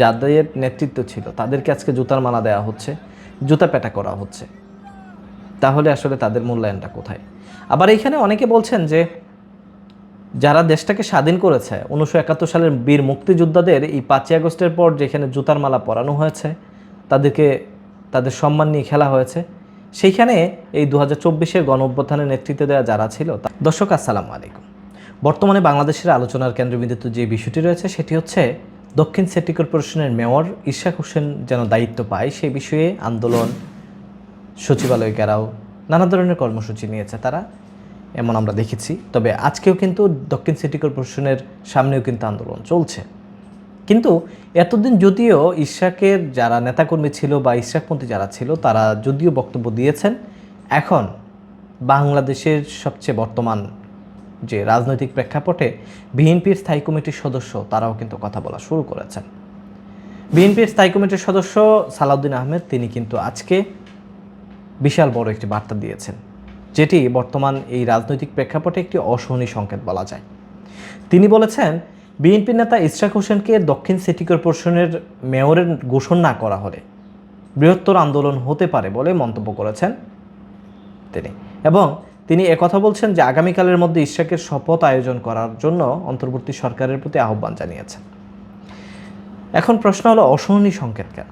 যাদের নেতৃত্ব ছিল তাদেরকে আজকে জুতার মালা দেওয়া হচ্ছে, জুতা পেটা করা হচ্ছে, তাহলে আসলে তাদের মূল্যায়নটা কোথায়? আবার এইখানে অনেকে বলছেন যে যারা দেশটাকে স্বাধীন করেছে 1971 সালের বীর মুক্তিযোদ্ধাদের এই 5ই আগস্টের পর যেখানে জুতার মালা পরানো হয়েছে, তাদেরকে তাদের সম্মান নিয়ে খেলা হয়েছে, সেইখানে এই 2024-এর গণ অভ্যুত্থানের নেতৃত্ব দেওয়া যারা ছিল। দর্শক আসসালামু আলাইকুম। বর্তমানে বাংলাদেশের আলোচনার কেন্দ্রবিন্দুতে যে বিষয়টি রয়েছে সেটি হচ্ছে দক্ষিণ সিটি কর্পোরেশনের মেয়র ইশরাক হোসেন যেন দায়িত্ব পায় সেই বিষয়ে আন্দোলন, সচিবালয় ঘেরাও, নানা ধরনের কর্মসূচি নিয়েছে তারা, এমন আমরা দেখেছি। তবে আজকেও কিন্তু দক্ষিণ সিটি কর্পোরেশনের সামনেও কিন্তু আন্দোলন চলছে। কিন্তু এতদিন যদিও ইশরাকের যারা নেতাকর্মী ছিল বা ইশরাকপন্থী যারা ছিল তারা যদিও বক্তব্য দিয়েছেন, এখন বাংলাদেশের সবচেয়ে বর্তমান যে রাজনৈতিক প্রেক্ষাপটে বিএনপির স্থায়ী কমিটির সদস্য তারাও কিন্তু কথা বলা শুরু করেছেন। বিএনপির স্থায়ী কমিটির সদস্য সালাউদ্দিন আহমেদ তিনি কিন্তু আজকে বিশাল বড় একটি বার্তা দিয়েছেন, যেটি বর্তমান এই রাজনৈতিক প্রেক্ষাপটে একটি অশনি সংকেত বলা যায়। তিনি বলেছেন বিএনপি নেতা ইশরাক হোসেনকে দক্ষিণ সিটি কর্পোরেশনের মেয়রের ঘোষণা না করা হলে বৃহত্তর আন্দোলন হতে পারে বলে মন্তব্য করেছেন তিনি। এবং তিনি একথা বলছেন যে আগামীকালের মধ্যে ইশরাকের শপথ আয়োজন করার জন্য অন্তর্বর্তী সরকারের প্রতি আহ্বান জানিয়েছেন। এখন প্রশ্ন হলো অশনি সংকেত কেন?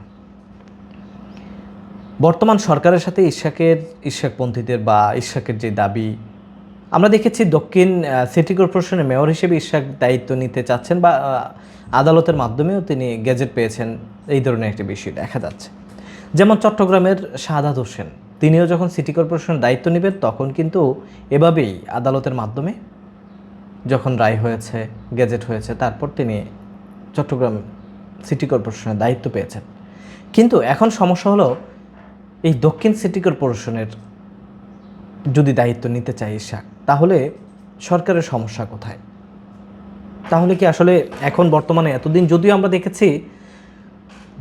বর্তমান সরকারের সাথে ইশরাকপন্থীদের বা ইশরাকের যে দাবি, আমরা দেখেছি দক্ষিণ সিটি কর্পোরেশনের মেয়র হিসেবে ইশরাক দায়িত্ব নিতে চাচ্ছেন বা আদালতের মাধ্যমেও তিনি গেজেট পেয়েছেন, এই ধরনের একটি বিষয় দেখা যাচ্ছে। যেমন চট্টগ্রামের শাহাদাত হোসেন তিনিও যখন সিটি কর্পোরেশনের দায়িত্ব নেবেন তখন কিন্তু এভাবেই আদালতের মাধ্যমে যখন রায় হয়েছে, গেজেট হয়েছে, তারপর তিনি চট্টগ্রাম সিটি কর্পোরেশনের দায়িত্ব পেয়েছেন। কিন্তু এখন সমস্যা হলো এই দক্ষিণ সিটি কর্পোরেশনের যদি দায়িত্ব নিতে চায় ইশরাক, তাহলে সরকারের সমস্যা কোথায়? তাহলে কি আসলে এখন বর্তমানে এতদিন যদিও আমরা দেখেছি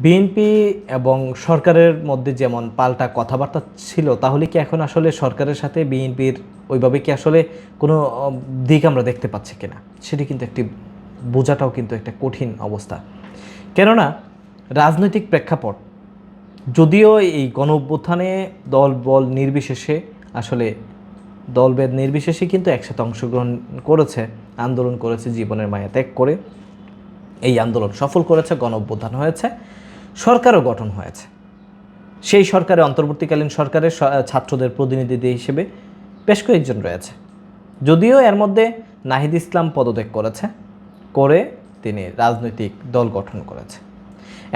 বিএনপি এবং সরকারের মধ্যে যেমন পাল্টা কথাবার্তা ছিল, তাহলে কি এখন আসলে সরকারের সাথে বিএনপির ওইভাবে কি আসলে কোনো দিক আমরা দেখতে পাচ্ছি কিনা, সেটি কিন্তু একটি বোঝাটাও কিন্তু একটা কঠিন অবস্থা। কেননা রাজনৈতিক প্রেক্ষাপট যদিও এই গণ অভ্যুত্থানে দল বল নির্বিশেষে আসলে দলভেদ নির্বিশেষে কিন্তু একসাথে অংশগ্রহণ করেছে, আন্দোলন করেছে, জীবনের মায়া ত্যাগ করে এই আন্দোলন সফল করেছে, গণ অভ্যুত্থান হয়েছে, সরকারও গঠন হয়েছে। সেই সরকারে অন্তর্বর্তীকালীন সরকারের ছাত্রদের প্রতিনিধি হিসেবে বেশ কয়েকজন রয়েছে, যদিও এর মধ্যে নাহিদ ইসলাম পদত্যাগ করেছে, করে তিনি রাজনৈতিক দল গঠন করেছে।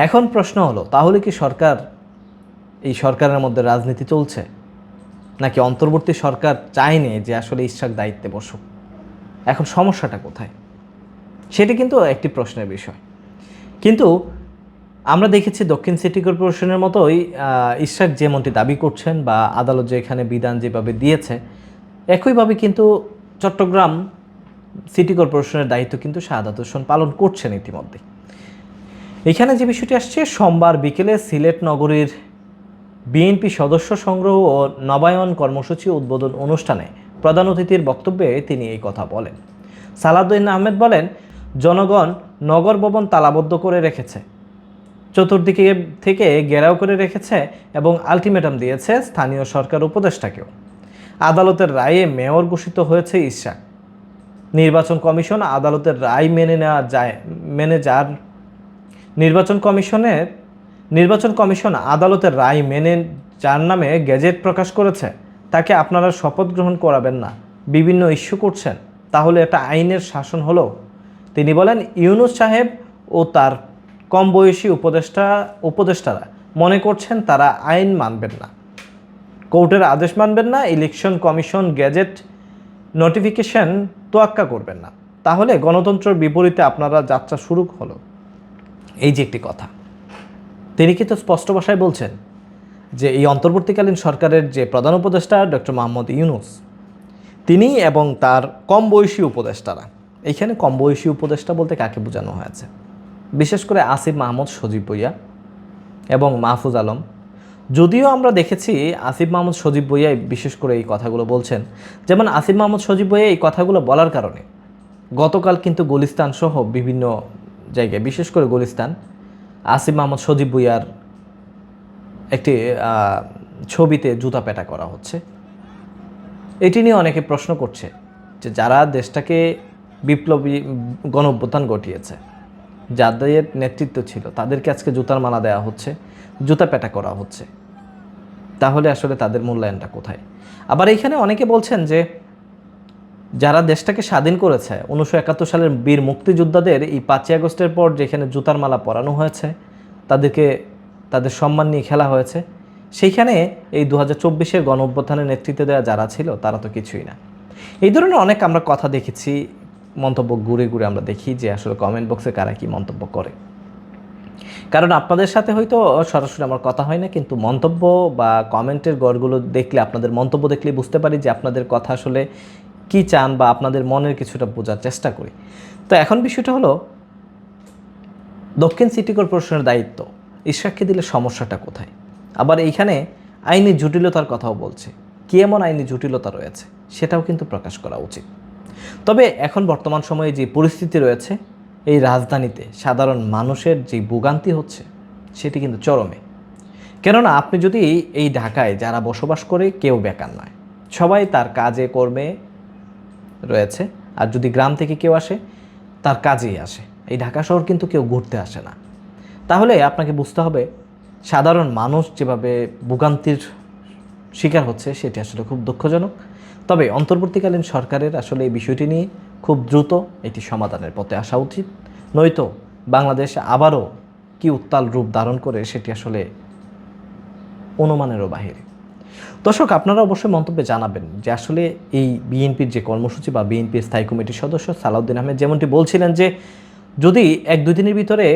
এখন প্রশ্ন হলো তাহলে কি এই সরকারের মধ্যে রাজনীতি চলছে, নাকি অন্তর্বর্তী সরকার চায়নি যে আসলে ইশরাক দায়িত্বে বসুক? এখন সমস্যাটা কোথায়, সেটি কিন্তু একটি প্রশ্নের বিষয়। কিন্তু আমরা দেখেছি দক্ষিণ সিটি কর্পোরেশনের মতোই ইশরাক যেমনটি দাবি করছেন বা আদালত যেখানে বিধান যেভাবে দিয়েছে, একইভাবে কিন্তু চট্টগ্রাম সিটি কর্পোরেশনের দায়িত্ব কিন্তু শাহাদাত হোসেন পালন করছেন ইতিমধ্যে। এখানে যে বিষয়টি আসছে, সোমবার বিকেলে সিলেট নগরীর বিএনপি সদস্য সংগ্রহ ও নবায়ন কর্মসূচি উদ্বোধন অনুষ্ঠানে প্রধান অতিথির বক্তব্যে তিনি এই কথা বলেন। সালাউদ্দিন আহমেদ বলেন, জনগণ নগর ভবন তালাবদ্ধ করে রেখেছে, চতুর্দিকে থেকে ঘেরাও করে রেখেছে এবং আলটিমেটাম দিয়েছে স্থানীয় সরকার উপদেষ্টাকেও। আদালতের রায়ে মেয়র ঘোষিত হয়েছে ইশরাক। নির্বাচন কমিশন আদালতের রায় নির্বাচন কমিশন আদালতের রায় মেনে যার নামে গেজেট প্রকাশ করেছে তাকে আপনারা শপথ গ্রহণ করাবেন না, বিভিন্ন ইস্যু করছেন, তাহলে এটা আইনের শাসন হলো? তিনি বলেন, ইউনূস সাহেব ও তার কম বয়সী উপদেষ্টারা মনে করছেন তারা আইন মানবেন না, কোর্টের আদেশ মানবেন না, ইলেকশন কমিশন গেজেট নোটিফিকেশন তোয়াক্কা করবেন না, তাহলে গণতন্ত্রের বিপরীতে আপনারা যাত্রা শুরু হলো। এই যে একটি কথা, তিনি কিন্তু স্পষ্ট ভাষায় বলছেন যে এই অন্তর্বর্তীকালীন সরকারের যে প্রধান উপদেষ্টা ডক্টর মোহাম্মদ ইউনূস, তিনি এবং তার কম বয়সী উপদেষ্টারা, এইখানে কম বয়সী উপদেষ্টা বলতে কাকে বোঝানো হয়েছে? বিশেষ করে আসিফ মাহমুদ সজীব ভুঁইয়া এবং মাহফুজ আলম। যদিও আমরা দেখেছি আসিফ মাহমুদ সজীব ভুঁইয়া বিশেষ করে এই কথাগুলো বলছেন, যেমন আসিফ মাহমুদ সজীব ভুঁইয়া এই কথাগুলো বলার কারণে গতকাল কিন্তু গুলিস্তান সহ বিভিন্ন জায়গায়, বিশেষ করে গুলিস্তান, আসিফ মাহমুদ সজীব ভুঁইয়ার একটি ছবিতে জুতা পেটা করা হচ্ছে। এটি নিয়ে অনেকে প্রশ্ন করছে যে যারা দেশটাকে বিপ্লবী গণঅভ্যুত্থান ঘটিয়েছে, যাদের নেতৃত্ব ছিল, তাদেরকে আজকে জুতার মালা দেওয়া হচ্ছে, জুতা পেটা করা হচ্ছে, তাহলে আসলে তাদের মূল্যায়নটা কোথায়? আবার এইখানে অনেকে বলছেন যে যারা দেশটাকে স্বাধীন করেছে 1971 সালের বীর মুক্তিযোদ্ধাদের এই 5ই আগস্টের পর যেখানে জুতার মালা পরানো হয়েছে, তাদেরকে তাদের সম্মান নিয়ে খেলা হয়েছে, সেইখানে এই 2024-এর গণঅভ্যুত্থানের নেতৃত্ব দেওয়া যারা ছিল তারা তো কিছুই না। এই ধরনের অনেক আমরা কথা দেখেছি, মন্তব্য ঘুরে ঘুরে আমরা দেখি যে আসলে কমেন্ট বক্সে কারা কি মন্তব্য করে। কারণ আপনাদের সাথে হয়তো সরাসরি আমার কথা হয় না, কিন্তু মন্তব্য বা কমেন্টের গড়গুলো দেখলে, আপনাদের মন্তব্য দেখলে বুঝতে পারি যে আপনাদের কথা আসলে কি চান বা আপনাদের মনের কিছুটা বোঝার চেষ্টা করি। তো এখন বিষয়টা হলো, দক্ষিণ সিটি কর্পোরেশনের দায়িত্ব ইশরাককে দিলে সমস্যাটা কোথায়? আবার এইখানে আইনি জটিলতার কথাও বলছে। কী এমন আইনি জটিলতা রয়েছে সেটাও কিন্তু প্রকাশ করা উচিত। তবে এখন বর্তমান সময়ে যে পরিস্থিতি রয়েছে, এই রাজধানীতে সাধারণ মানুষের যে ভোগান্তি হচ্ছে সেটি কিন্তু চরমে। কেননা আপনি যদি এই ঢাকায় যারা বসবাস করে, কেউ বেকার নয়, সবাই তার কাজে কর্মে রয়েছে। আর যদি গ্রাম থেকে কেউ আসে, তার কাজেই আসে। এই ঢাকা শহর কিন্তু কেউ ঘুরতে আসে না। তাহলে আপনাকে বুঝতে হবে সাধারণ মানুষ যেভাবে ভোগান্তির শিকার হচ্ছে সেটি আসলে খুব দুঃখজনক। তবে অন্তর্বর্তীকালীন সরকারের আসলে এই বিষয়টি নিয়ে খুব দ্রুত এটি সমাধানের পথে আসা উচিত, নয়তো বাংলাদেশ আবারও কি উত্তাল রূপ ধারণ করে সেটি আসলে অনুমানেরও বাহিরে। দর্শক, আপনারা অবশ্যই মন্তব্যে জানাবেন যে আসলে এই বিএনপির যে কর্মসূচি বা বিএনপির স্থায়ী কমিটির সদস্য সালাউদ্দিন আহমেদ যেমনটি বলছিলেন যে যদি 1-2 দিনের ভিতরে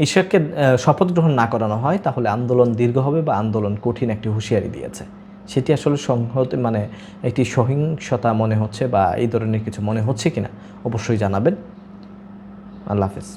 ইশরাককে শপথ গ্রহণ না করানো হয় তাহলে আন্দোলন দীর্ঘ হবে বা আন্দোলন কঠিন একটি হুঁশিয়ারি দিয়েছে। সেটি আসলে সংহতি মানে একটি সহিংসতা মনে হচ্ছে বা এই ধরনের কিছু মনে হচ্ছে কিনা অবশ্যই জানাবেন। আল্লাহ হাফেজ।